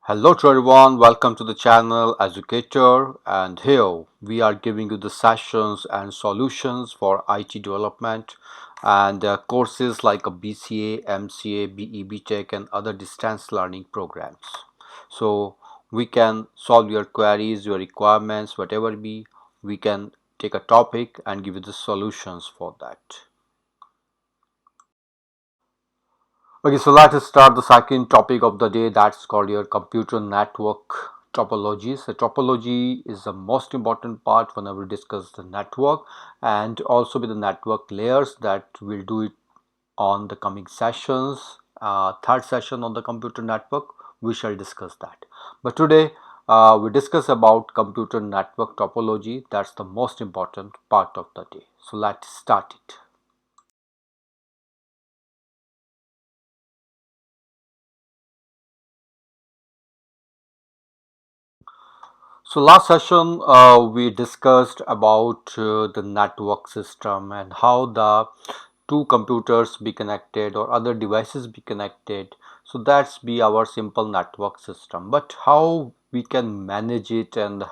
Hello to everyone, welcome to the channel Educator, and here we are giving you the sessions and solutions for IT development and courses like a BCA, MCA, BE, BTech and other distance learning programs. So we can solve your queries, your requirements, whatever be, we can take a topic and give you the solutions for that. Okay, so let us start the second topic of the day, that's called your computer network topology. So topology is the most important part whenever we discuss the network and also with the network layers that we'll do it on the coming sessions. Third session on the computer network, we shall discuss that. But today we discuss about computer network topology. That's the most important part of the day. So let's start it. So last session we discussed about the network system and how the two computers be connected or other devices be connected. So that's be our simple network system. But how we can manage it and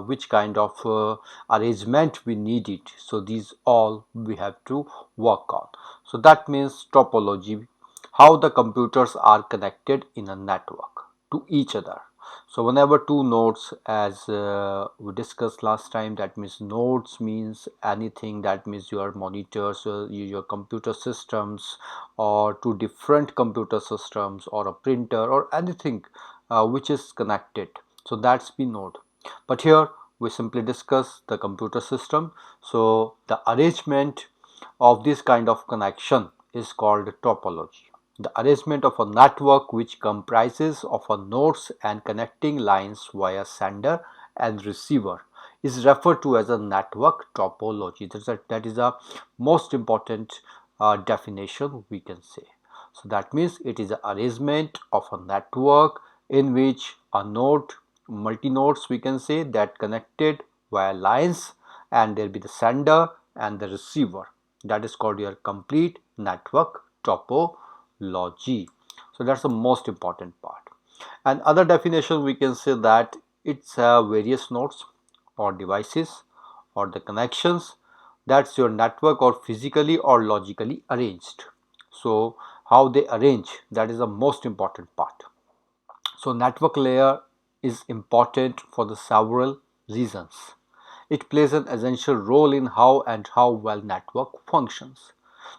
which kind of arrangement we need it. So these all we have to work on. So that means topology, how the computers are connected in a network to each other. So whenever two nodes, as we discussed last time, that means nodes means anything, that means your monitors, your computer systems, or two different computer systems, or a printer, or anything which is connected. So that's the node. But here we simply discuss the computer system. So the arrangement of this kind of connection is called topology. The arrangement of a network which comprises of a nodes and connecting lines via sender and receiver is referred to as a network topology. That is a most important definition we can say. So that means it is an arrangement of a network in which a node, multi-nodes we can say, that connected via lines, and there be the sender and the receiver. That is called your complete network topology. So that's the most important part. And other definition we can say that it's various nodes or devices or the connections, that's your network or physically or logically arranged. So how they arrange, that is the most important part. So network layer is important for the several reasons. It plays an essential role in how well network functions.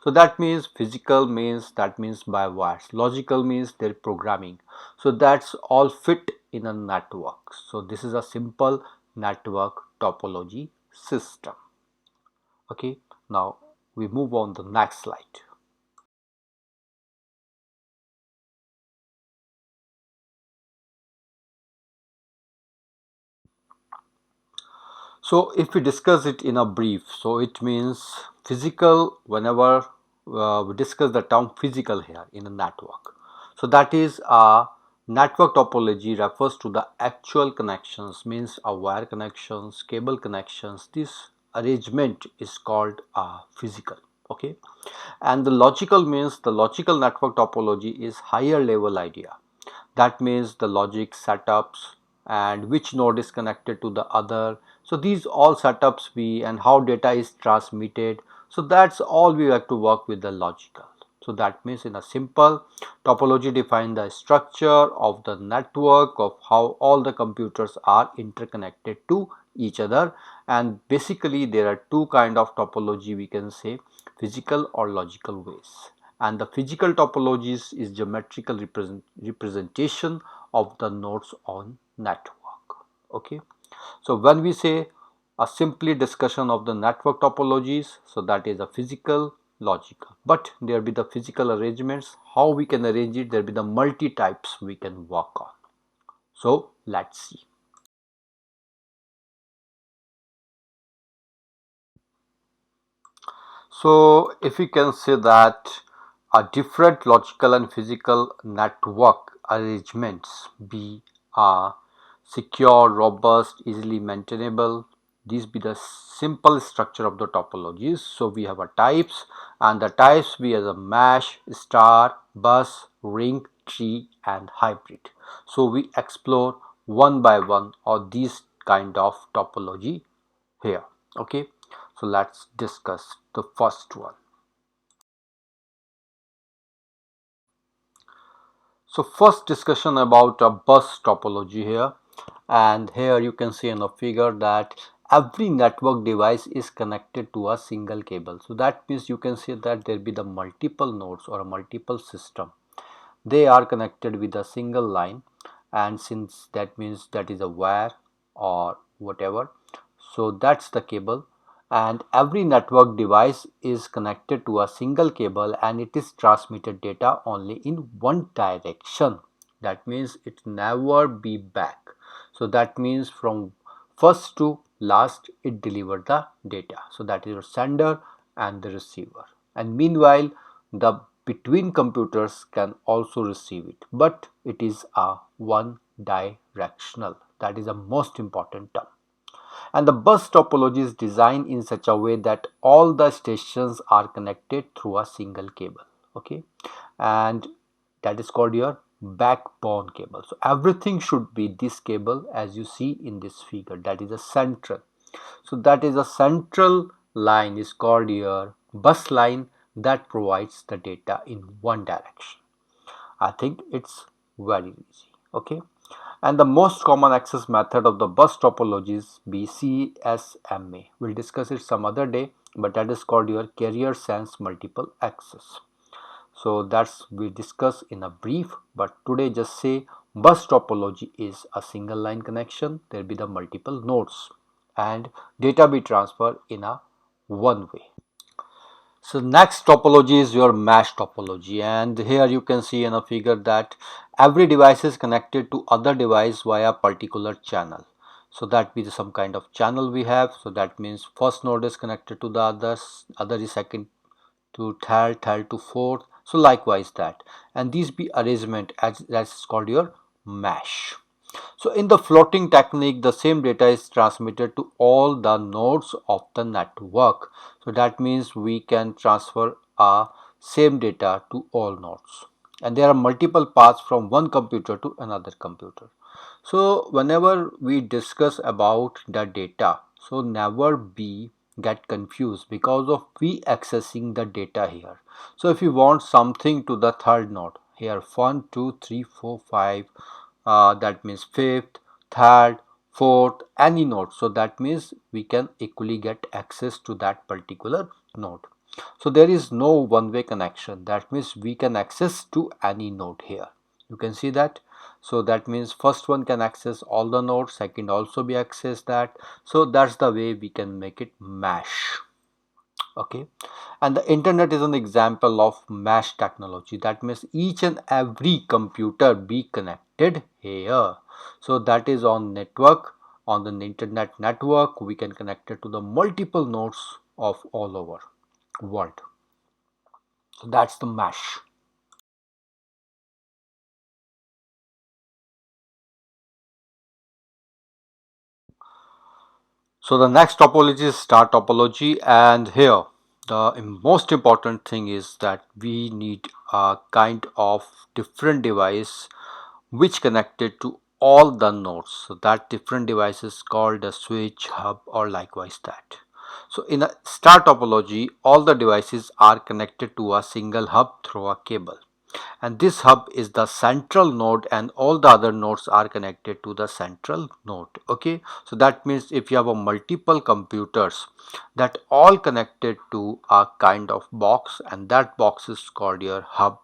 So that means physical means, that means by wires. Logical means their programming. So that's all fit in a network. So this is a simple network topology system. Okay, now we move on to the next slide. So if we discuss it in a brief, so it means physical whenever we discuss the term physical here in a network. So that is a network topology refers to the actual connections, means a wire connections, cable connections. This arrangement is called physical. Okay, and the logical means the logical network topology is higher level idea. That means the logic setups and which node is connected to the other. So these all setups we and how data is transmitted. So that's all we have to work with the logical. So that means in a simple topology define the structure of the network of how all the computers are interconnected to each other. And basically there are two kind of topology we can say, physical or logical ways. And the physical topologies is geometrical representation of the nodes on network. Okay, so when we say a simply discussion of the network topologies, so that is a physical, logical, but there be the physical arrangements, how we can arrange it, there be the multi types we can work on. So let's see. So if we can say that a different logical and physical network arrangements be secure, robust, easily maintainable. These be the simple structure of the topologies. So we have a types, and the types we have a mesh, star, bus, ring, tree, and hybrid. So we explore one by one or these kind of topology here. Okay, so let's discuss the first one. So first discussion about a bus topology here, and here you can see in a figure that every network device is connected to a single cable. So that means you can see that there be the multiple nodes or a multiple system. They are connected with a single line, and since that means that is a wire or whatever, so that's the cable. And every network device is connected to a single cable, and it is transmitted data only in one direction. That means it never be back. So that means from first to last it delivered the data. So that is your sender and the receiver, and meanwhile the between computers can also receive it, but it is a one directional. That is the most important term. And the bus topology is designed in such a way that all the stations are connected through a single cable. Okay, and that is called your backbone cable. So everything should be this cable as you see in this figure. That is a central. So that is a central line is called your bus line that provides the data in one direction. I think it's very easy. Okay, and the most common access method of the bus topology is BCSMA. We'll discuss it some other day, but that is called your carrier sense multiple access. So that's we discuss in a brief, but today just say bus topology is a single line connection. There be the multiple nodes and data be transferred in a one way. So next topology is your mesh topology, and here you can see in a figure that every device is connected to other device via particular channel. So that be some kind of channel we have. So that means first node is connected to the others, other is second to third, third to fourth. So likewise that, and these be arrangement as that's called your mesh. So in the floating technique, the same data is transmitted to all the nodes of the network. So that means we can transfer our same data to all nodes. And there are multiple paths from one computer to another computer. So whenever we discuss about the data, so never be get confused because of we accessing the data here. So if you want something to the third node, here 1, 2, 3, 4, 5, that means fifth, third, fourth, any node. So that means we can equally get access to that particular node. So there is no one-way connection. That means we can access to any node here. You can see that. So that means first one can access all the nodes, second also be access that. So that's the way we can make it mesh. Okay, and the internet is an example of mesh technology. That means each and every computer be connected here. So that is on network, on the internet network we can connect it to the multiple nodes of all over world. So that's the mesh. So the next topology is star topology, and here the most important thing is that we need a kind of different device which connected to all the nodes. So that different device is called a switch, hub, or likewise that. So in a star topology, all the devices are connected to a single hub through a cable, and this hub is the central node and all the other nodes are connected to the central node. Okay, so that means if you have a multiple computers that all connected to a kind of box, and that box is called your hub,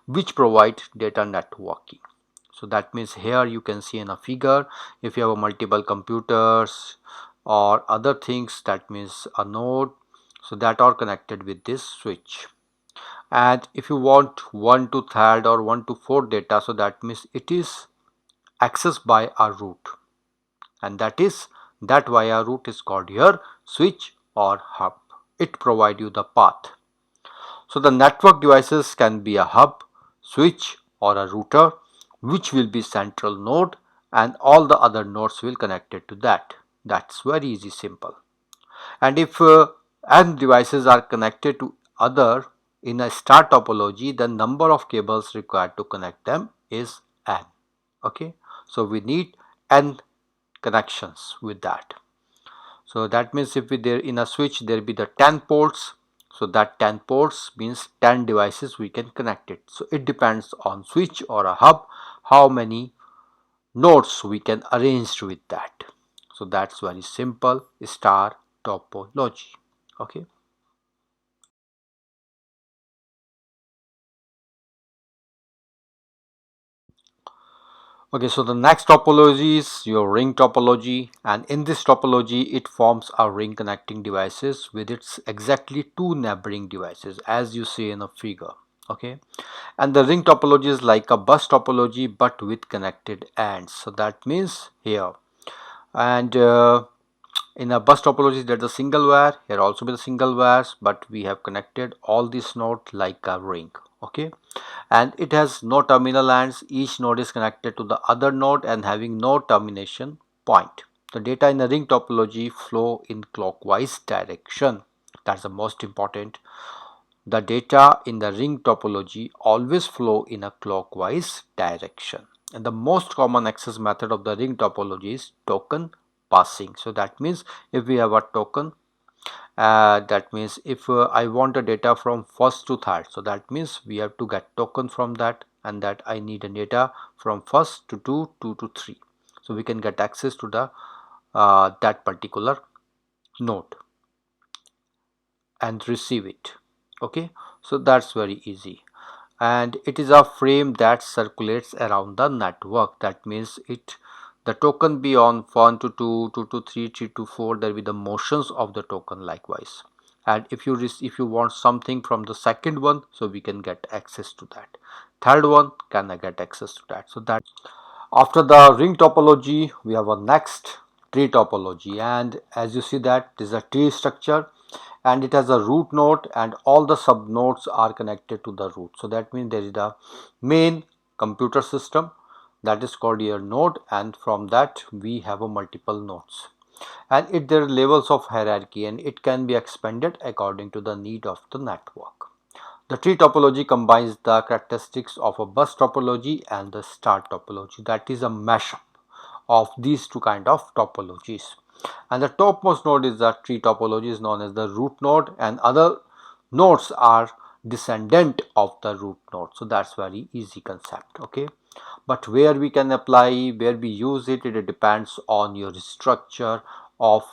which provide data networking. So that means here you can see in a figure, if you have a multiple computers or other things, that means a node, so that are connected with this switch. And if you want 1 to third or 1 to 4 data, so that means it is accessed by a route, and that via route is called your switch or hub. It provide you the path. So the network devices can be a hub, switch, or a router, which will be central node, and all the other nodes will connect it to that. That's very easy, simple. And if n devices are connected to other, In a star topology, the number of cables required to connect them is n. Okay, so we need n connections with that. So that means if we there in a switch there will be the 10 ports, so that 10 ports means 10 devices we can connect it. So it depends on switch or a hub how many nodes we can arrange with that. So that's very simple star topology. Okay. Okay, so the next topology is your ring topology, and in this topology it forms a ring connecting devices with its exactly two neighboring devices as you see in a figure. Okay, and the ring topology is like a bus topology but with connected ends. So that means here, and in a bus topology there's a single wire, here also with single wires, but we have connected all these nodes like a ring. Okay, and it has no terminal ends, each node is connected to the other node and having no termination point. The data in the ring topology flow in clockwise direction. That's the most important. The data in the ring topology always flow in a clockwise direction. And the most common access method of the ring topology is token passing. So that means if we have a token, that means if I want the data from first to third, so that means we have to get token from that, and that I need a data from first to two to three. So we can get access to the that particular node and receive it. Okay, so that's very easy. And it is a frame that circulates around the network. That means it the token be on 1 to 2, 2 to 3, 3 to 4, there will be the motions of the token likewise. And if you want something from the second one, so we can get access to that. Third one can I get access to that. So that after the ring topology, we have a next tree topology, and as you see that this is a tree structure and it has a root node and all the sub nodes are connected to the root. So that means there is the main computer system that is called your node, and from that we have a multiple nodes, and it there are levels of hierarchy and it can be expanded according to the need of the network. The tree topology combines the characteristics of a bus topology and the star topology. That is a mashup of these two kind of topologies. And the topmost node is the tree topology is known as the root node, and other nodes are descendant of the root node. So that's very easy concept. Okay, but where we can apply, where we use it, it depends on your structure of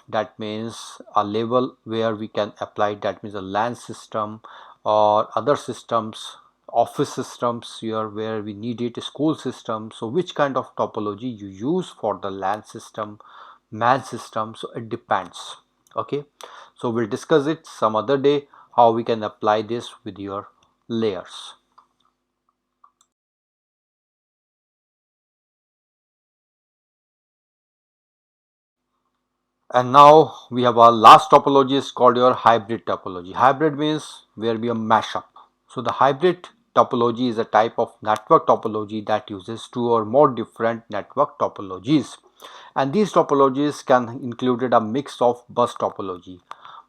that means a level where we can apply, that means a LAN system or other systems, office systems here where we need it, school system. So which kind of topology you use for the LAN system, man system, so it depends. Okay, so we'll discuss it some other day how we can apply this with your layers. And now we have our last topology is called your hybrid topology. Hybrid means where we a mashup. So the hybrid topology is a type of network topology that uses two or more different network topologies. And these topologies can include a mix of bus topology,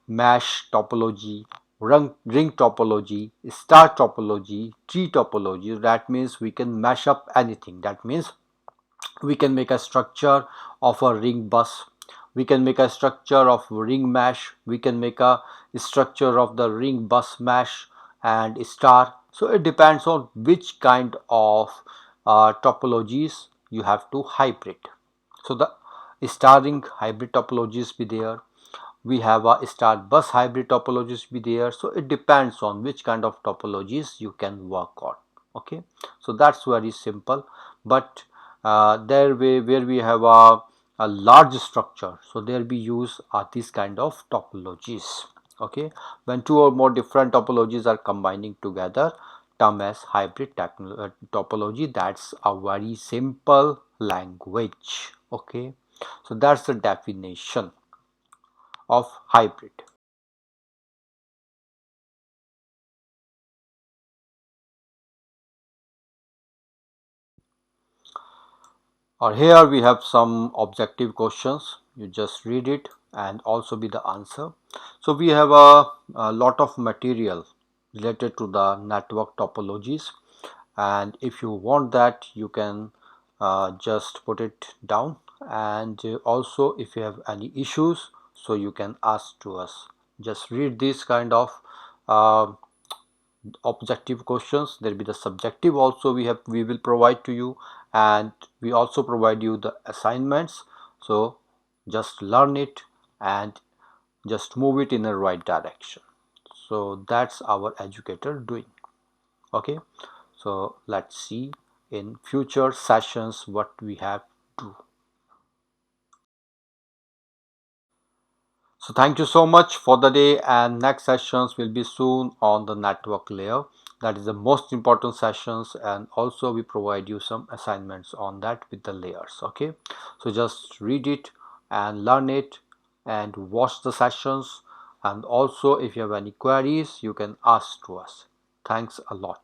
mesh topology, ring topology, star topology, tree topology. That means we can mash up anything. That means we can make a structure of a ring bus, we can make a structure of ring mesh, we can make a structure of the ring bus mesh and star. So it depends on which kind of topologies you have to hybrid. So the star ring hybrid topologies be there, we have a star bus hybrid topologies be there. So it depends on which kind of topologies you can work on. Okay, so that's very simple. But there where we have a large structure, so there we use these kind of topologies. Okay, when two or more different topologies are combining together, term as hybrid topology. That's a very simple language. Okay, so that's the definition of hybrid. Or here we have some objective questions. You just read it and also be the answer. So we have a lot of material related to the network topologies, and if you want that you can just put it down, and also if you have any issues so you can ask to us. Just read this kind of uh, objective questions. There will be the subjective also we will provide to you, and we also provide you the assignments. So just learn it and just move it in the right direction. So that's our educator doing. Okay, so let's see in future sessions what we have to do. So thank you so much for the day, and next sessions will be soon on the network layer. That is the most important sessions, and also we provide you some assignments on that with the layers. Okay, so just read it and learn it and watch the sessions, and also if you have any queries you can ask to us. Thanks a lot.